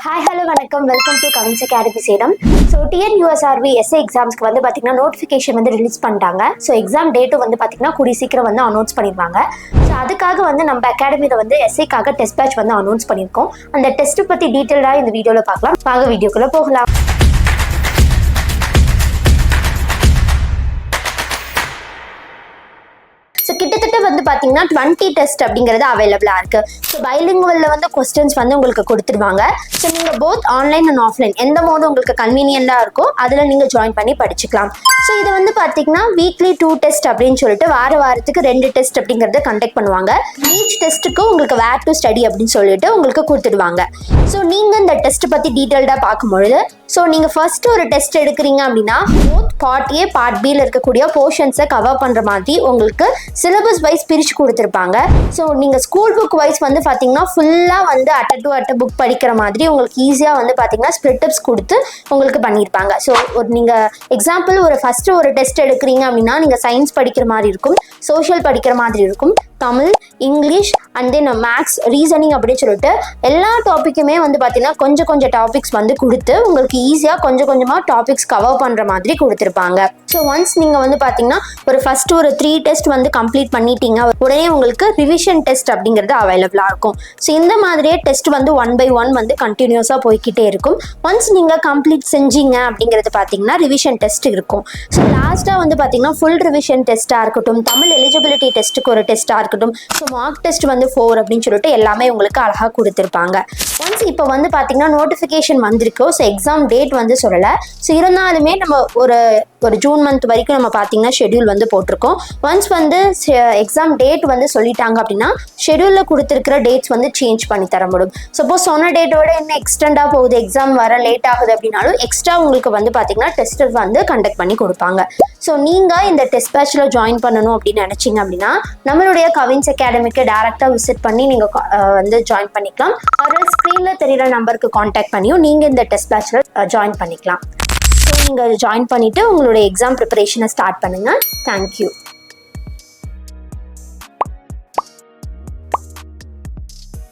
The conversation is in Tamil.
Hi, hello, வணக்கம். Welcome to Kavin's academy Salem. So TNUSRB SA எக்ஸாம்ஸ்க்கு வந்து பார்த்தீங்கன்னா நோட்டிஃபிகேஷன் வந்து ரிலீஸ் பண்ணிட்டாங்க. ஸோ எக்ஸாம் டேட்டும் வந்து பார்த்தீங்கன்னா கூடிய சீக்கிரம் வந்து அனௌன்ஸ் பண்ணிடுவாங்க. ஸோ அதுக்காக வந்து நம்ம அகாடமியில் வந்து எஸ்ஏக்காக டெஸ்ட் பேட்ச் வந்து அனௌன்ஸ் பண்ணியிருக்கோம். அந்த டெஸ்ட்டு பற்றி டீட்டெயிலாக இந்த வீடியோவில் பார்க்கலாம். வாங்க வீடியோக்குள்ளே போகலாம். ஸோ கிட்டத்தட்ட வந்து பார்த்தீங்கன்னா 20 டெஸ்ட் அப்படிங்கிறது அவைலபிளாக இருக்குது. ஸோ பைலிங்குவலில் வந்து கொஸ்டின்ஸ் வந்து உங்களுக்கு கொடுத்துருவாங்க. ஸோ நீங்கள் போத் ஆன்லைன் அண்ட் ஆஃப்லைன் எந்த மோடும் உங்களுக்கு கன்வீனியண்டாக இருக்கோ அதில் நீங்கள் ஜாயின் பண்ணி படிச்சுக்கலாம். ஸோ இது வந்து பார்த்தீங்கன்னா வீக்லி 2 டெஸ்ட் அப்படின்னு சொல்லிட்டு வாரத்துக்கு 2 டெஸ்ட் அப்படிங்கிறத கண்டக்ட் பண்ணுவாங்க. ஈச் டெஸ்ட்டுக்கு உங்களுக்கு வேர் டு ஸ்டடி அப்படின்னு சொல்லிட்டு உங்களுக்கு கொடுத்துடுவாங்க. ஸோ நீங்கள் இந்த டெஸ்ட் பற்றி டீட்டெயில்டாக பார்க்கும்பொழுது ஸோ நீங்கள் ஃபர்ஸ்ட் ஒரு டெஸ்ட் எடுக்கிறீங்க அப்படின்னா போத் பார்ட் ஏ பார்ட் பியில் இருக்கக்கூடிய போர்ஷன்ஸை கவர் பண்ணுற மாதிரி உங்களுக்கு சிலபஸ் வைஸ் பிரித்து கொடுத்துருப்பாங்க. ஸோ நீங்கள் ஸ்கூல் புக் வைஸ் வந்து பார்த்தீங்கன்னா ஃபுல்லாக வந்து அட்ட புக் படிக்கிற மாதிரி உங்களுக்கு ஈஸியாக வந்து பார்த்தீங்கன்னா ஸ்ப்ளிட்டப்ஸ் கொடுத்து உங்களுக்கு பண்ணியிருப்பாங்க. ஸோ ஒரு நீங்கள் எக்ஸாம்பிள் ஃபஸ்ட்டு ஒரு டெஸ்ட் எடுக்கிறீங்க அப்படின்னா நீங்கள் சயின்ஸ் படிக்கிற மாதிரி இருக்கும், சோஷியல் படிக்கிற மாதிரி இருக்கும், Tamil, English and then maths, reasoning அப்படின்னு சொல்லிட்டு எல்லா டாப்பிக்குமே வந்து பார்த்தீங்கன்னா கொஞ்சம் டாபிக்ஸ் வந்து கொடுத்து உங்களுக்கு ஈஸியாக கொஞ்சமாக டாபிக்ஸ் கவர் பண்ணுற மாதிரி கொடுத்துருப்பாங்க. ஸோ ஒன்ஸ் நீங்கள் வந்து பார்த்தீங்கன்னா ஃபஸ்ட்டு ஒரு 3 டெஸ்ட் வந்து கம்ப்ளீட் பண்ணிட்டீங்க உடனே உங்களுக்கு ரிவிஷன் டெஸ்ட் அப்படிங்கிறது அவைலபிளாக இருக்கும். ஸோ இந்த மாதிரியே டெஸ்ட் வந்து 1 by 1 வந்து கண்டினியூஸாக போய்கிட்டே இருக்கும். ஒன்ஸ் நீங்கள் கம்ப்ளீட் செஞ்சீங்க அப்படிங்கிறது பார்த்தீங்கன்னா ரிவிஷன் டெஸ்ட் இருக்கும். ஸோ லாஸ்ட்டாக வந்து பார்த்தீங்கன்னா ஃபுல் ரிவிஷன் டெஸ்ட்டாக இருக்கட்டும், தமிழ் எலிஜிபிலிட்டி டெஸ்ட்டுக்கு ஒரு டெஸ்ட்டாக இருக்கட்டும், ஸோ மார்க் டெஸ்ட் வந்து 4 அப்படின்னு சொல்லிட்டு எல்லாமே உங்களுக்கு அழகாக கொடுத்துருப்பாங்க. ஒன்ஸ் இப்போ வந்து பார்த்தீங்கன்னா நோட்டிஃபிகேஷன் வந்திருக்கோ. ஸோ எக்ஸாம் டேட் வந்து சொல்லலை. ஸோ இருந்தாலுமே நம்ம ஒரு ஜூன் மந்த் வரைக்கும் நம்ம பார்த்தீங்கன்னா ஷெடியூல் வந்து போட்டிருக்கோம். ஒன்ஸ் வந்து எக்ஸாம் டேட் வந்து சொல்லிட்டாங்க அப்படின்னா ஷெடியூலில் கொடுத்துருக்கிற டேட்ஸ் வந்து சேஞ்ச் பண்ணி தர முடியும். சப்போஸ் சொன்ன டேட்டோட இன்னும் எக்ஸ்டெண்டாக போகுது, எக்ஸாம் வர லேட் ஆகுது அப்படின்னாலும் எக்ஸ்ட்ரா உங்களுக்கு வந்து பார்த்தீங்கன்னா டெஸ்ட் வந்து கண்டக்ட் பண்ணி கொடுப்பாங்க. ஸோ நீங்கள் இந்த டெஸ்ட் பேட்சில் ஜாயின் பண்ணணும் அப்படின்னு நினச்சிங்க அப்படின்னா நம்மளுடைய கவின்ஸ் அகாடமிக்கு டேரெக்டாக விசிட் பண்ணி நீங்கள் வந்து ஜாயின் பண்ணிக்கலாம். ஒரு ஸ்க்ரீனில் தெரிகிற நம்பருக்கு காண்டாக்ட் பண்ணியும் நீங்கள் இந்த டெஸ்ட் பேட்சில் ஜாயின் பண்ணிக்கலாம். ஸோ நீங்கள் ஜாயின் பண்ணிவிட்டு உங்களுடைய எக்ஸாம் ப்ரிப்பரேஷனை ஸ்டார்ட் பண்ணுங்கள். தேங்க்யூ.